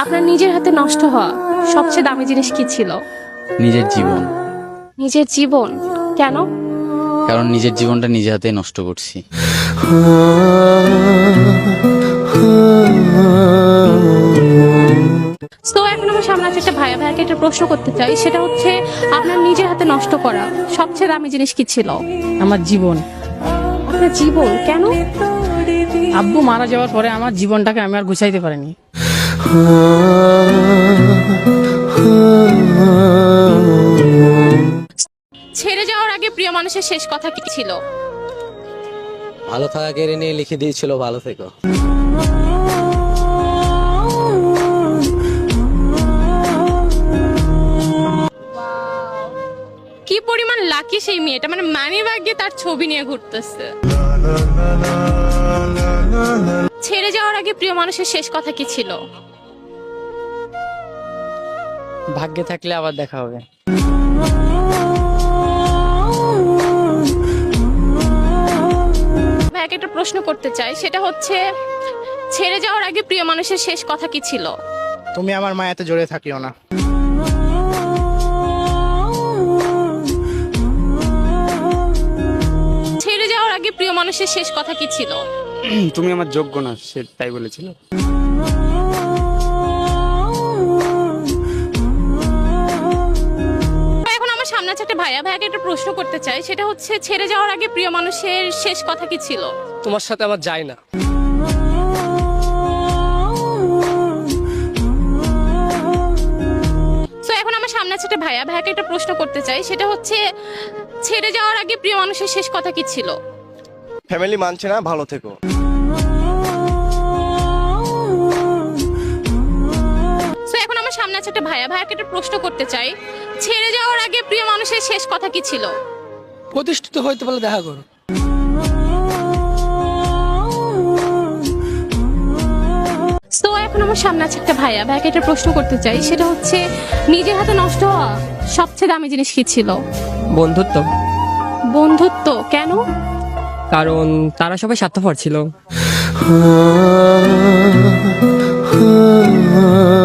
আপনার নিজের হাতে নষ্ট হওয়া সবচেয়ে দামি জিনিস কি ছিল? নিজের জীবন। নিজের জীবন? কেন? কারণ নিজের জীবনটা নিজে হাতে নষ্ট করছি। তো এখন আমার সামনে আছে একটা ভাইয়াকে একটা প্রশ্ন করতে চাই, সেটা হচ্ছে আপনার নিজের হাতে নষ্ট করা সবচেয়ে দামি জিনিস কি ছিল? আমার জীবন। আপনার জীবন? কেন? আব্বু মারা যাওয়ার পরে আমার জীবনটাকে আমি আর গুছাইতে পারিনি। ছেড়ে যাওয়ার আগে প্রিয় মানুষের শেষ কথা কি ছিল? ভালো থাকা কেড়ে নিয়ে লিখে দিয়েছিল ভালো থেকো। কি পরিমাণ লাকি সেই মেয়েটা, মানে মানি ব্যাগে তার ছবি নিয়ে ঘুরতেছে। ছেড়ে যাওয়ার আগে প্রিয় মানুষের শেষ কথা কি ছিল? ভাগ্যে থাকলে আবার দেখা হবে। ভাইয়াকে একটা প্রশ্ন করতে চাই, সেটা হচ্ছে ছেড়ে যাওয়ার আগে প্রিয় মানুষের শেষ কথা কি ছিল? তুমি আমার মায়াতে জড়িয়ে থাকিও না। ছেড়ে যাওয়ার আগে প্রিয় মানুষের শেষ কথা কি ছিল? তুমি আমার যোগ্য না, সে তাই বলেছিল। এখন আমার সামনে আছে একটা ভাইয়াকে একটা প্রশ্ন করতে চাই, সেটা হচ্ছে ছেড়ে যাওয়ার আগে প্রিয় মানুষের শেষ কথা কি ছিল? তোমার সাথে আমার যায় না। তো এখন আমার সামনে আছে একটা ভাইয়াকে একটা প্রশ্ন করতে চাই, সেটা হচ্ছে ছেড়ে যাওয়ার আগে প্রিয় মানুষের শেষ কথা কি ছিল? ফ্যামিলি মানছে না, ভালো থেকো। তো এখন আমার সামনে আছে একটা ভাইয়াকে একটা প্রশ্ন করতে চাই, ছেড়ে যাওয়ার আগে প্রিয় মানুষের শেষ কথা কি ছিল? প্রতিষ্ঠিত হইতে পারলে দেখা করো। তো এখন আমার সামনে আছে একটা ভাইয়াকে একটা প্রশ্ন করতে চাই, সেটা হচ্ছে নিজের হাতে নষ্ট হওয়া সবচেয়ে দামি জিনিস কি ছিল? বন্ধুত্ব। বন্ধুত্ব? কেন? কারণ তারা সবাই স্বার্থপর ছিল।